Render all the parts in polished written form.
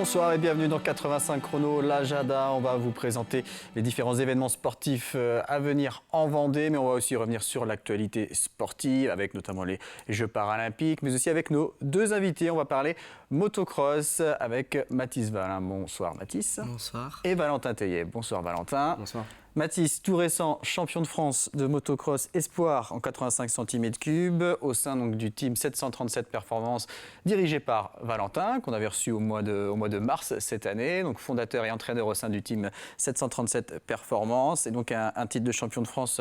Bonsoir et bienvenue dans 85 chrono, l'agenda. On va vous présenter les différents événements sportifs à venir en Vendée, mais on va aussi revenir sur l'actualité sportive avec notamment les Jeux paralympiques, mais aussi avec nos deux invités. On va parler motocross avec Mathis Valin. Bonsoir Mathis. Bonsoir. Et Valentin Tellier. Bonsoir Valentin. Bonsoir. Mathis, tout récent champion de France de motocross espoir en 85 cm3 au sein donc, du team 737 Performance dirigé par Valentin qu'on avait reçu au mois de mars cette année, donc fondateur et entraîneur au sein du team 737 Performance et donc un titre de champion de France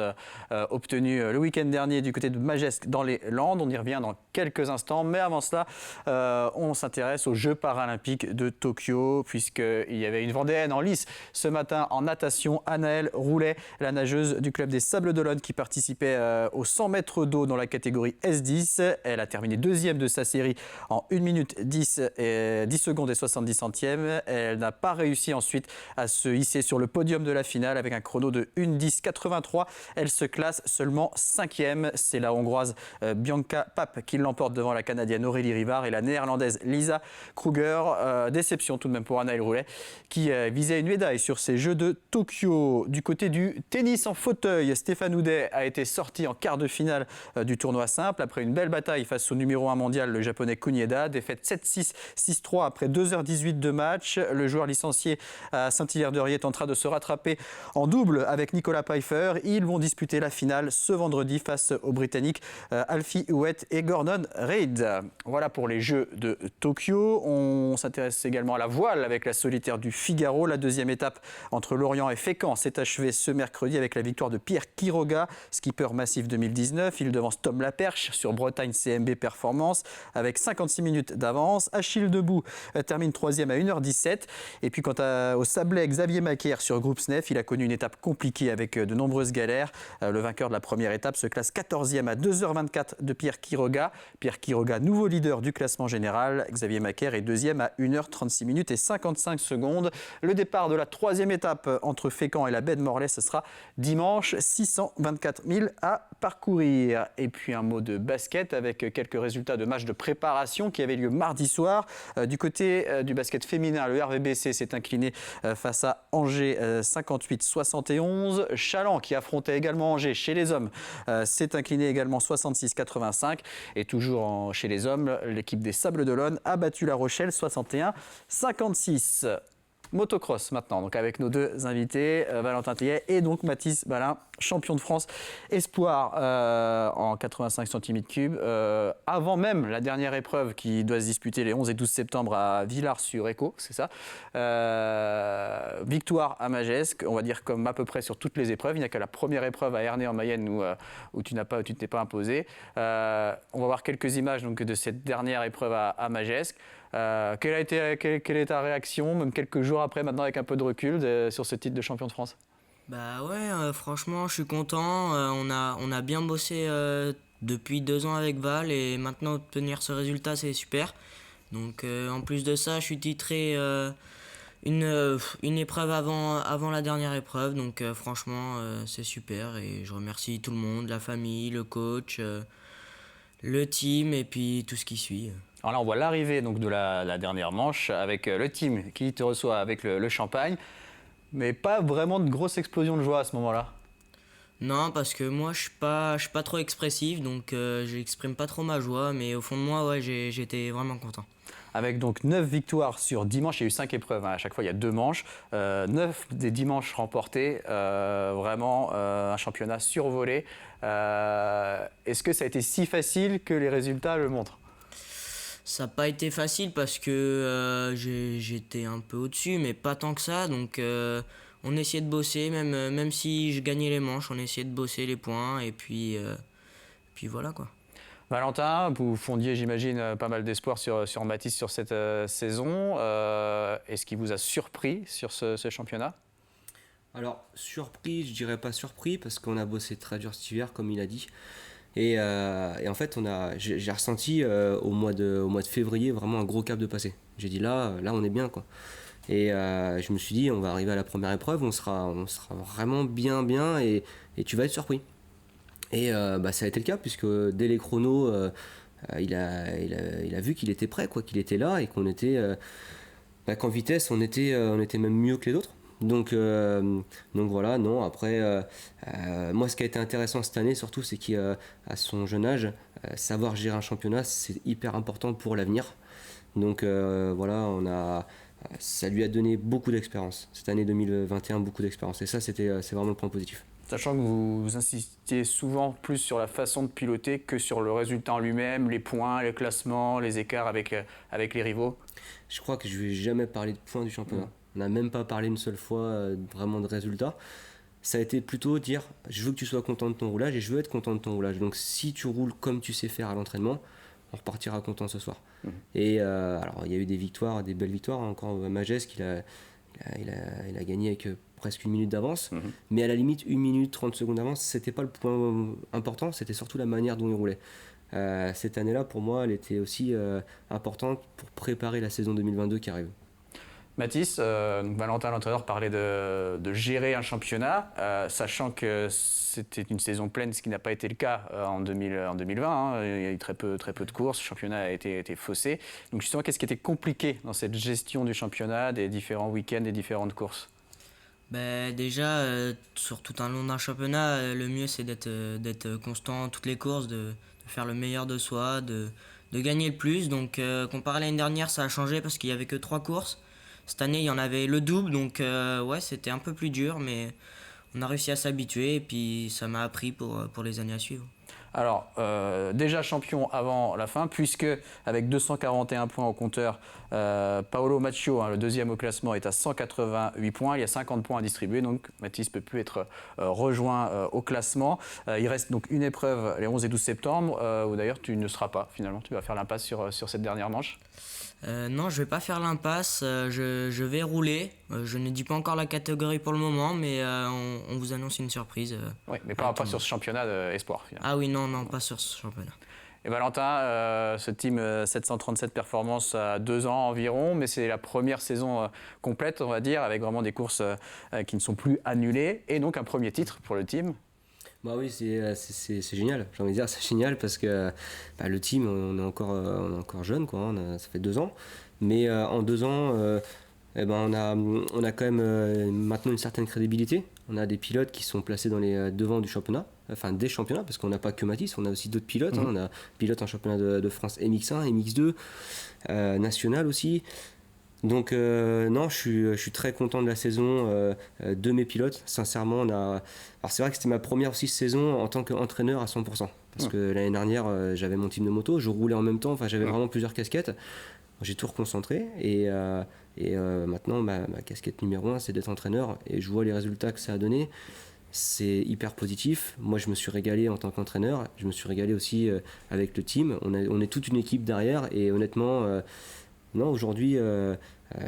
obtenu le week-end dernier du côté de Magescq dans les Landes. On y revient dans quelques instants, mais avant cela on s'intéresse aux Jeux paralympiques de Tokyo puisqu'il y avait une Vendéenne en lice ce matin en natation. Anaëlle Roulet, la nageuse du club des Sables d'Olonne qui participait aux 100 mètres d'eau dans la catégorie S10. Elle a terminé deuxième de sa série en 1 minute 10 secondes et 70 centièmes. Elle n'a pas réussi ensuite à se hisser sur le podium de la finale avec un chrono de 1:10,83. Elle se classe seulement 5e. C'est la Hongroise Bianca Papp qui l'emporte devant la Canadienne Aurélie Rivard et la Néerlandaise Lisa Kruger. Déception tout de même pour Anaëlle Roulet qui visait une médaille sur ces Jeux de Tokyo. Du côté du tennis en fauteuil, Stéphane Houdet a été sorti en quart de finale du tournoi simple après une belle bataille face au numéro 1 mondial, le japonais Kunieda. Défaite 7-6, 6-3 après 2h18 de match. Le joueur licencié à Saint-Hilaire-de-Riez tentera de se rattraper en double avec Nicolas Pfeiffer. Ils vont disputer la finale ce vendredi face aux Britanniques Alfie Hewitt et Gordon Reid. Voilà pour les Jeux de Tokyo. On s'intéresse également à la voile avec la solitaire du Figaro. La deuxième étape entre Lorient et Fécamp s'est achevée ce mercredi avec la victoire de Pierre Quiroga, skipper massif 2019. Il devance Tom Laperche sur Bretagne CMB Performance avec 56 minutes d'avance. Achille Debout termine 3e à 1h17. Et puis quant au Sablé, Xavier Macaire sur Groupe SNEF, il a connu une étape compliquée avec de nombreuses galères. Le vainqueur de la première étape se classe 14e à 2h24 de Pierre Quiroga. Pierre Quiroga, nouveau leader du classement général. Xavier Macaire est 2e à 1h36 minutes et 55 secondes. Le départ de la troisième étape entre Fécamp et la baie de Morlaix, ce sera dimanche, 624 000 à parcourir. Et puis un mot de basket avec quelques résultats de matchs de préparation qui avaient lieu mardi soir. Du côté du basket féminin, le RVBC s'est incliné face à Angers 58-71. Chaland, qui affrontait également Angers chez les hommes, s'est incliné également 66-85. Et toujours chez les hommes, l'équipe des Sables d'Olonne a battu La Rochelle 61-56. Motocross maintenant, donc avec nos deux invités, Valentin Tellier et donc Mathis Valin, champion de France espoir en 85 cm3, avant même la dernière épreuve qui doit se disputer les 11 et 12 septembre à Villars-sur-Écot, c'est ça. Victoire à Magescq, on va dire comme à peu près sur toutes les épreuves. Il n'y a que la première épreuve à Ernée en Mayenne où tu ne t'es pas imposé. On va voir quelques images donc, de cette dernière épreuve à Magescq. Quelle est ta réaction, même quelques jours après, maintenant avec un peu de recul, sur ce titre de champion de France? Bah ouais, franchement, je suis content. On a bien bossé depuis 2 ans avec Val et maintenant obtenir ce résultat, c'est super. Donc en plus de ça, je suis titré une épreuve avant la dernière épreuve. Donc franchement, c'est super et je remercie tout le monde, la famille, le coach, le team et puis tout ce qui suit. Alors là, on voit l'arrivée donc, de la dernière manche avec le team qui te reçoit avec le champagne, mais pas vraiment de grosse explosion de joie à ce moment-là. Non, parce que moi, je suis pas trop expressif, donc j'exprime pas trop ma joie, mais au fond de moi, ouais, j'étais vraiment content. Avec donc 9 victoires sur 10 manches, il y a eu 5 épreuves, hein. À chaque fois il y a 2 manches, 9 des 10 manches remportées, vraiment un championnat survolé. Est-ce que ça a été si facile que les résultats le montrent? Ça n'a pas été facile parce que j'étais un peu au-dessus, mais pas tant que ça. Donc on essayait de bosser, même si je gagnais les manches, on essayait de bosser les points. Et puis voilà quoi. Valentin, vous fondiez, j'imagine, pas mal d'espoir sur Mathis sur cette saison. Est-ce qu'il vous a surpris sur ce championnat? Alors, surpris, je dirais pas surpris, parce qu'on a bossé très dur cet hiver, comme il a dit. Et en fait, j'ai ressenti au mois de février vraiment un gros cap de passé. J'ai dit là on est bien quoi. Et je me suis dit on va arriver à la première épreuve, on sera vraiment bien et tu vas être surpris. Et ça a été le cas puisque dès les chronos, il a vu qu'il était prêt quoi, qu'il était là et qu'on était qu'en vitesse, on était même mieux que les autres. Donc voilà, non, après, moi ce qui a été intéressant cette année surtout, c'est qu'à son jeune âge, savoir gérer un championnat, c'est hyper important pour l'avenir. Donc voilà, ça lui a donné beaucoup d'expérience. Cette année 2021, beaucoup d'expérience. Et ça, c'est vraiment le point positif. Sachant que vous insistiez souvent plus sur la façon de piloter que sur le résultat en lui-même, les points, les classements, les écarts avec les rivaux. Je crois que je ne vais jamais parler de points du championnat. On n'a même pas parlé une seule fois vraiment de résultats. Ça a été plutôt dire je veux que tu sois content de ton roulage et je veux être content de ton roulage. Donc si tu roules comme tu sais faire à l'entraînement, on repartira content ce soir. Et alors il y a eu des victoires, des belles victoires. Encore Majesque, il a gagné avec presque 1 minute d'avance. Mais à la limite, 1 minute, 30 secondes d'avance, c'était pas le point important, c'était surtout la manière dont il roulait. Cette année-là, pour moi, elle était aussi importante pour préparer la saison 2022 qui arrive. Mathis, Valentin, l'entraîneur, parlait de gérer un championnat, sachant que c'était une saison pleine, ce qui n'a pas été le cas en 2020. Il y a eu très peu de courses, le championnat a été faussé. Donc justement, qu'est-ce qui était compliqué dans cette gestion du championnat, des différents week-ends, des différentes courses ? Déjà, sur tout un long d'un championnat, le mieux c'est d'être constant toutes les courses, de faire le meilleur de soi, de gagner le plus. Donc comparé à l'année dernière, ça a changé parce qu'il n'y avait que 3 courses. Cette année, il y en avait le double, donc ouais, c'était un peu plus dur, mais on a réussi à s'habituer et puis ça m'a appris pour les années à suivre. Alors, déjà champion avant la fin, puisque avec 241 points au compteur, Paolo Macchio, le deuxième au classement, est à 188 points. Il y a 50 points à distribuer, donc Mathis ne peut plus être rejoint au classement. Il reste donc une épreuve les 11 et 12 septembre, où d'ailleurs tu ne seras pas finalement. Tu vas faire l'impasse sur cette dernière manche. Non, je vais pas faire l'impasse, je vais rouler. Je ne dis pas encore la catégorie pour le moment, mais on vous annonce une surprise. Oui, mais pas sur ce championnat d'espoir. Ah oui, non, pas sur ce championnat. Et Valentin, ce team 737 performances à 2 ans environ, mais c'est la première saison complète, on va dire, avec vraiment des courses qui ne sont plus annulées, et donc un premier titre pour le team. Bah oui, c'est génial. J'ai envie de dire, c'est génial parce que le team, on est encore jeune, quoi. Ça fait 2 ans. Mais en 2 ans, on a quand même maintenant une certaine crédibilité. On a des pilotes qui sont placés dans les devants du championnat, enfin des championnats, parce qu'on n'a pas que Mathis, on a aussi d'autres pilotes. On a pilote en championnat de France MX1, MX2, national aussi. Donc non, je suis très content de la saison de mes pilotes. Sincèrement, alors c'est vrai que c'était ma première aussi saison en tant qu'entraîneur à 100%. Parce que l'année dernière, j'avais mon team de moto, je roulais en même temps, j'avais vraiment plusieurs casquettes. J'ai tout reconcentré et maintenant ma casquette numéro 1, c'est d'être entraîneur et je vois les résultats que ça a donné. C'est hyper positif. Moi, je me suis régalé en tant qu'entraîneur. Je me suis régalé aussi avec le team. On est toute une équipe derrière et honnêtement... non, aujourd'hui,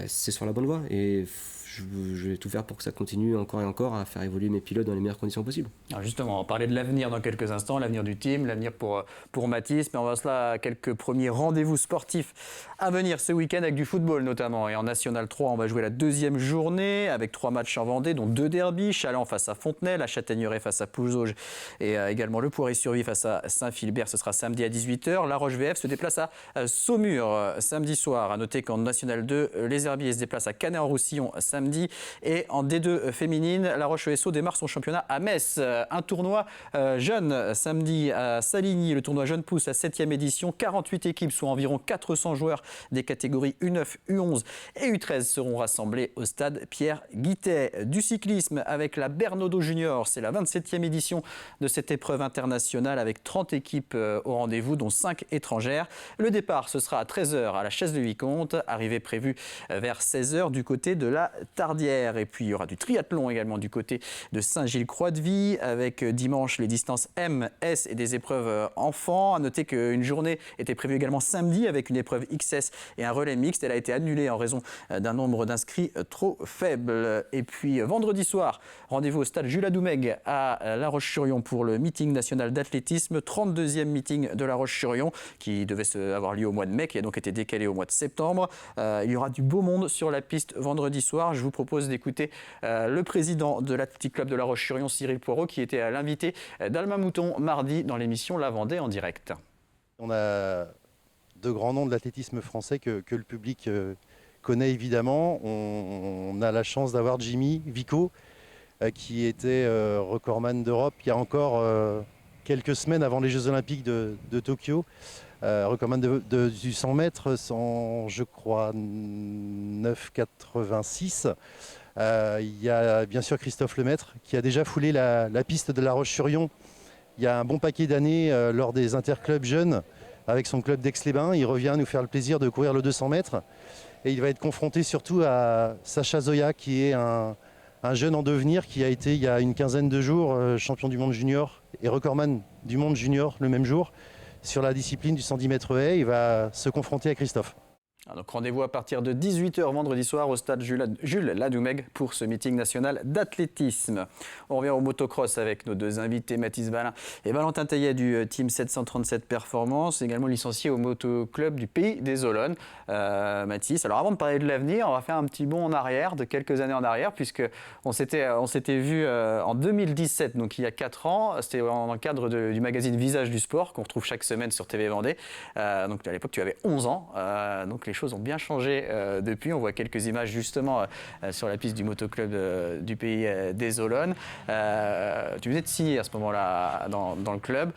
c'est sur la bonne voie et je vais tout faire pour que ça continue encore et encore à faire évoluer mes pilotes dans les meilleures conditions possibles. Alors justement, on va parler de l'avenir dans quelques instants, l'avenir du team, l'avenir pour Mathis, mais on va cela à quelques premiers rendez-vous sportifs à venir ce week-end avec du football notamment. Et en National 3, on va jouer la 2e journée avec 3 matchs en Vendée, dont 2 derbys, Chaland face à Fontenay, la Châtaigneraie face à Pouzauges et également le Poiré-sur-Vie face à Saint-Philbert. Ce sera samedi à 18h. La Roche VF se déplace à Saumur samedi soir. À noter qu'en National 2, les Herbiers se déplacent à Canet-en-Roussillon samedi. Et en D2 féminine, la Roche-ESO démarre son championnat à Metz. Un tournoi jeune samedi à Saligny, le tournoi Jeune Pousse, la 7e édition. 48 équipes, soit environ 400 joueurs des catégories U9, U11 et U13 seront rassemblés au stade Pierre-Guittet. Du cyclisme avec la Bernaudo Junior, c'est la 27e édition de cette épreuve internationale avec 30 équipes au rendez-vous, dont 5 étrangères. Le départ, ce sera à 13h à la Chaise-de-Vicomte, arrivée prévue vers 16h du côté de la Tardière. Et puis il y aura du triathlon également du côté de Saint-Gilles-Croix-de-Vie avec dimanche les distances M, S et des épreuves enfants. À noter qu'une journée était prévue également samedi avec une épreuve XS et un relais mixte. Elle a été annulée en raison d'un nombre d'inscrits trop faible. Et puis vendredi soir, rendez-vous au stade Jules Adoumègue à La Roche-sur-Yon pour le meeting national d'athlétisme, 32e meeting de La Roche-sur-Yon qui devait avoir lieu au mois de mai, qui a donc été décalé au mois de septembre. Il y aura du beau monde sur la piste vendredi soir. Je vous propose d'écouter le président de l'Athletic Club de La Roche-sur-Yon, Cyril Poirot, qui était à l'invité d'Alma Mouton mardi dans l'émission La Vendée en direct. On a de grands noms de l'athlétisme français que le public connaît évidemment. On a la chance d'avoir Jimmy Vico, qui était recordman d'Europe il y a encore quelques semaines avant les Jeux Olympiques de Tokyo. Recordman du 100 mètres, je crois, 9,86. Il y a bien sûr Christophe Lemaître, qui a déjà foulé la piste de La Roche-sur-Yon il y a un bon paquet d'années lors des interclubs jeunes avec son club d'Aix-les-Bains. Il revient nous faire le plaisir de courir le 200 mètres. Et il va être confronté surtout à Sacha Zoya, qui est un jeune en devenir, qui a été il y a une quinzaine de jours champion du monde junior et recordman du monde junior le même jour sur la discipline du 110 mètres haies. Il va se confronter à Christophe. Donc rendez-vous à partir de 18h vendredi soir au stade Jules Ladoumègue pour ce meeting national d'athlétisme. On revient au motocross avec nos deux invités, Mathis Valin et Valentin Taillet du team 737 Performance, également licencié au motoclub du Pays des Olonnes. Mathis, alors avant de parler de l'avenir, on va faire un petit bond en arrière, de quelques années en arrière, puisque on s'était vu en 2017, donc il y a 4 ans. C'était dans le cadre du magazine Visage du Sport qu'on retrouve chaque semaine sur TV Vendée. Donc à l'époque, tu avais 11 ans. Donc les choses ont bien changé depuis. On voit quelques images justement sur la piste du motoclub du Pays des Olonnes. Tu venais de signer à ce moment-là dans le club.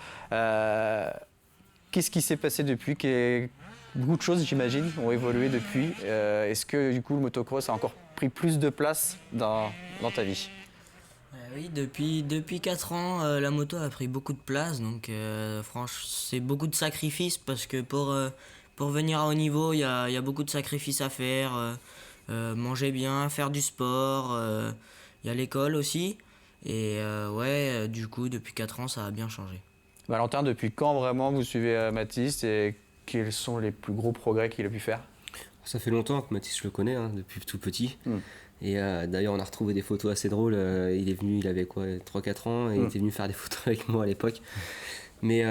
Qu'est-ce qui s'est passé depuis? Beaucoup de choses, j'imagine, ont évolué depuis. Est-ce que du coup le motocross a encore pris plus de place dans ta vie? Oui, depuis 4 ans, la moto a pris beaucoup de place. Donc franchement, c'est beaucoup de sacrifices parce que pour venir à haut niveau, il y a beaucoup de sacrifices à faire. Manger bien, faire du sport, il y a l'école aussi. Et du coup, depuis 4 ans, ça a bien changé. Valentin, depuis quand vraiment vous suivez Mathis et quels sont les plus gros progrès qu'il a pu faire? Ça fait longtemps que Mathis, je le connais, depuis tout petit. Et d'ailleurs, on a retrouvé des photos assez drôles. Il est venu, il avait quoi, 3-4 ans, et il était venu faire des photos avec moi à l'époque. Mais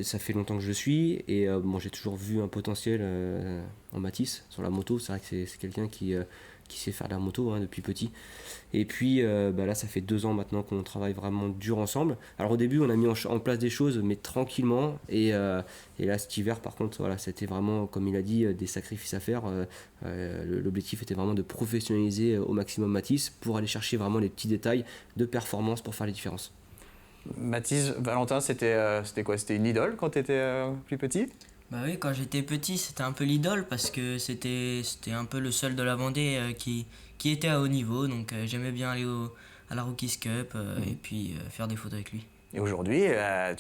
ça fait longtemps que je le suis. Et j'ai toujours vu un potentiel en Mathis sur la moto. C'est vrai que c'est quelqu'un qui sait faire de la moto depuis petit. Et puis là, ça fait 2 ans maintenant qu'on travaille vraiment dur ensemble. Alors au début, on a mis en place des choses, mais tranquillement. Et là, cet hiver, par contre, voilà, c'était vraiment, comme il a dit, des sacrifices à faire. L'objectif était vraiment de professionnaliser au maximum Mathis pour aller chercher vraiment les petits détails de performance pour faire les différences. Mathis, Valentin, c'était quoi? C'était une idole quand tu étais plus petit? Bah oui, quand j'étais petit, c'était un peu l'idole parce que c'était un peu le seul de la Vendée qui était à haut niveau. Donc j'aimais bien aller à la Rookies Cup et puis faire des photos avec lui. Et aujourd'hui, l'élève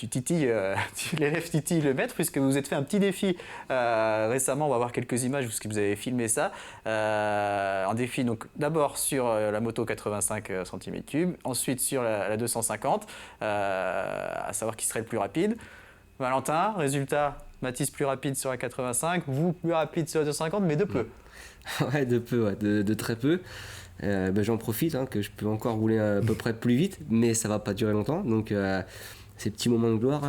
titille le maître, puisque vous vous êtes fait un petit défi récemment. On va voir quelques images parce que vous avez filmé ça. Un défi donc d'abord sur la moto 85 cm3, ensuite sur la 250, à savoir qui serait le plus rapide. Valentin, résultat, Mathis plus rapide sur la 85, vous plus rapide sur la 250, mais de peu. Ouais, de peu, ouais, de très peu. J'en profite que je peux encore rouler à peu près plus vite, mais ça va pas durer longtemps. Donc ces petits moments de gloire,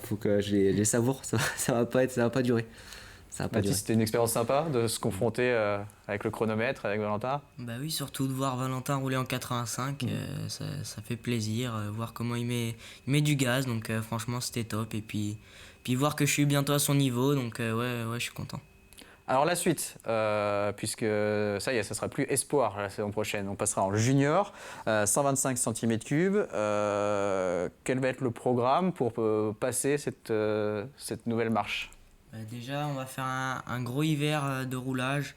faut que je les savoure. Ça va pas durer. Mathis, c'était une expérience sympa de se confronter avec le chronomètre, avec Valentin. Bah oui, surtout de voir Valentin rouler en 85, ça fait plaisir. Voir comment il met du gaz, donc franchement c'était top. Et puis voir que je suis bientôt à son niveau, donc je suis content. Alors la suite, puisque ça y est, ça sera plus espoir la saison prochaine, on passera en junior, 125 cm3. Quel va être le programme pour passer cette nouvelle marche? Déjà, on va faire un gros hiver de roulage,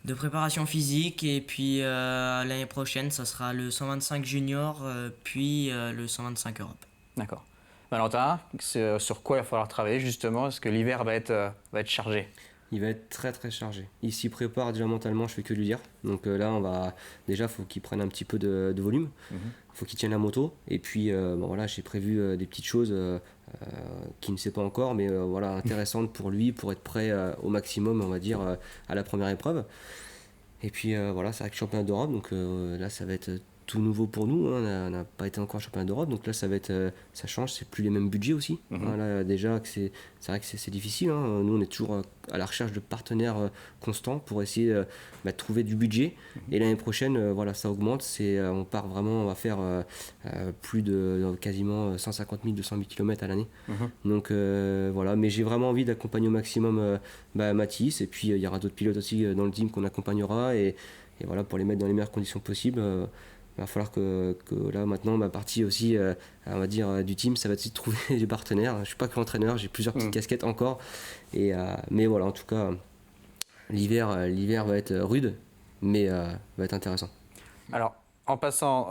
de préparation physique, et puis l'année prochaine, ça sera le 125 junior, puis le 125 Europe. D'accord. Valentin, sur quoi il va falloir travailler justement, parce que l'hiver va être chargé? Il va être très très chargé. Il s'y prépare déjà mentalement, je fais que lui dire. Donc là, déjà, faut qu'il prenne un petit peu de volume. Faut qu'il tienne la moto. Et puis, j'ai prévu des petites choses qu'il ne sait pas encore, mais intéressantes pour lui, pour être prêt au maximum, on va dire, à la première épreuve. Et puis, c'est avec le championnat d'Europe. Donc là, ça va être tout nouveau pour nous, hein. On n'a pas été encore championnat d'Europe, donc là ça change, c'est plus les mêmes budgets aussi. Hein, là, déjà c'est vrai que c'est difficile, hein. Nous on est toujours à la recherche de partenaires constants pour essayer de trouver du budget. Et l'année prochaine, voilà, ça augmente, on part vraiment, on va faire plus de quasiment 150 000, 200 000 km à l'année. Donc voilà, mais j'ai vraiment envie d'accompagner au maximum Mathis, et puis il y aura d'autres pilotes aussi dans le team qu'on accompagnera, et voilà, pour les mettre dans les meilleures conditions possibles. Il va falloir que là maintenant ma partie aussi on va dire du team, ça va être de trouver des partenaires. Je ne suis pas que l'entraîneur, j'ai plusieurs petites casquettes encore, mais voilà, en tout cas l'hiver va être rude, mais va être intéressant. Alors, en passant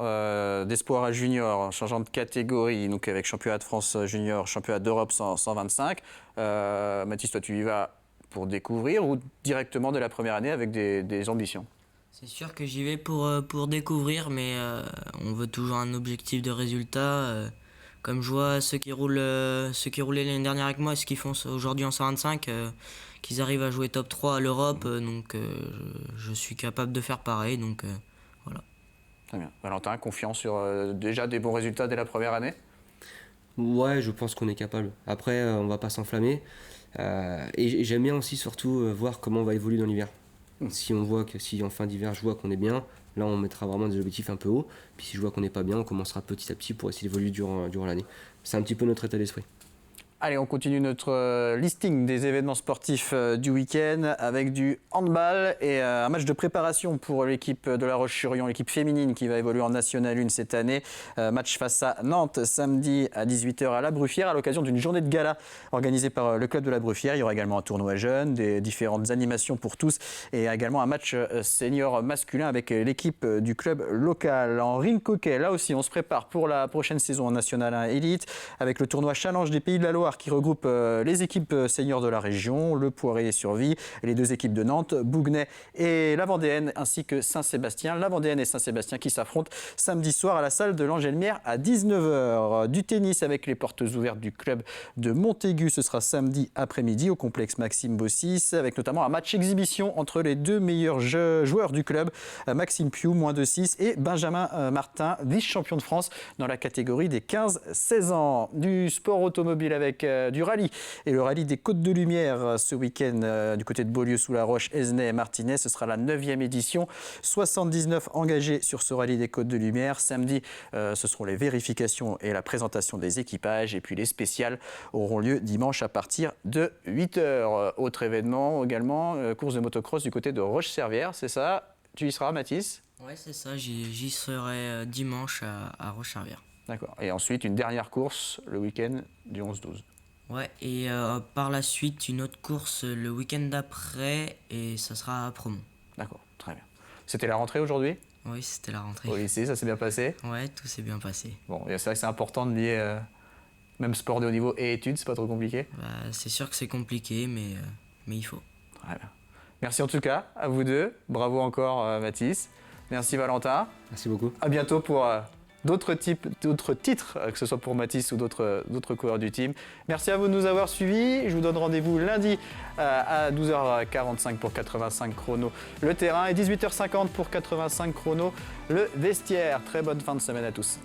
d'espoir à junior, en changeant de catégorie, donc avec championnat de France junior, championnat d'Europe 125, Mathis, toi tu y vas pour découvrir ou directement dès la première année avec des ambitions? C'est sûr que j'y vais pour découvrir, mais on veut toujours un objectif de résultat. Comme je vois ceux qui roulaient l'année dernière avec moi et ceux qui font aujourd'hui en 125, qu'ils arrivent à jouer top 3 à l'Europe, donc je suis capable de faire pareil, donc voilà. Très bien. Valentin, confiant sur déjà des bons résultats dès la première année? Ouais, je pense qu'on est capable. Après, on va pas s'enflammer. Et j'aime bien aussi surtout voir comment on va évoluer dans l'hiver. Si on voit que si en fin d'hiver je vois qu'on est bien, là on mettra vraiment des objectifs un peu hauts. Puis si je vois qu'on n'est pas bien, on commencera petit à petit pour essayer d'évoluer durant l'année. C'est un petit peu notre état d'esprit. Allez, on continue notre listing des événements sportifs du week-end avec du handball et un match de préparation pour l'équipe de La Roche-sur-Yon, l'équipe féminine qui va évoluer en National 1 cette année. Match face à Nantes samedi à 18h à La Bruffière à l'occasion d'une journée de gala organisée par le club de La Bruffière. Il y aura également un tournoi jeune, des différentes animations pour tous et également un match senior masculin avec l'équipe du club local. En ring hockey, là aussi, on se prépare pour la prochaine saison en National 1 Elite avec le tournoi Challenge des Pays de la Loire qui regroupe les équipes seniors de la région, le Poiré Survie, et les deux équipes de Nantes, Bouguenais et la Vendéenne, ainsi que Saint-Sébastien. La Vendéenne et Saint-Sébastien qui s'affrontent samedi soir à la salle de l'Angelmière à 19h. Du tennis avec les portes ouvertes du club de Montaigu, ce sera samedi après-midi au complexe Maxime Bossis, avec notamment un match exhibition entre les deux meilleurs joueurs du club, Maxime Piou, moins de 6, et Benjamin Martin, vice-champion de France dans la catégorie des 15-16 ans. Du sport automobile avec du rallye et le rallye des Côtes de Lumière ce week-end du côté de Beaulieu-sous-la-Roche, Esnay et Martinez. Ce sera la 9e édition. 79 engagés sur ce rallye des Côtes de Lumière. Samedi, ce seront les vérifications et la présentation des équipages. Et puis les spéciales auront lieu dimanche à partir de 8h. Autre événement également, course de motocross du côté de Roche-Servière. C'est ça? Tu y seras, Mathis? Ouais, c'est ça. J'y serai dimanche à Roche-Servière. D'accord. Et ensuite, une dernière course le week-end du 11-12. Ouais, et par la suite, une autre course le week-end d'après, et ça sera à Promont. D'accord, très bien. C'était la rentrée aujourd'hui? Oui, c'était la rentrée. Au lycée, ça s'est bien passé? Ouais, tout s'est bien passé. Bon, c'est vrai que c'est important de lier même sport de haut niveau et études, c'est pas trop compliqué? C'est sûr que c'est compliqué, mais il faut. Très bien. Merci en tout cas à vous deux. Bravo encore Mathis. Merci Valentin. Merci beaucoup. À bientôt pour d'autres titres, que ce soit pour Mathis ou d'autres coureurs du team. Merci à vous de nous avoir suivis. Je vous donne rendez-vous lundi à 12h45 pour 85 chrono le terrain et 18h50 pour 85 chrono le vestiaire. Très bonne fin de semaine à tous.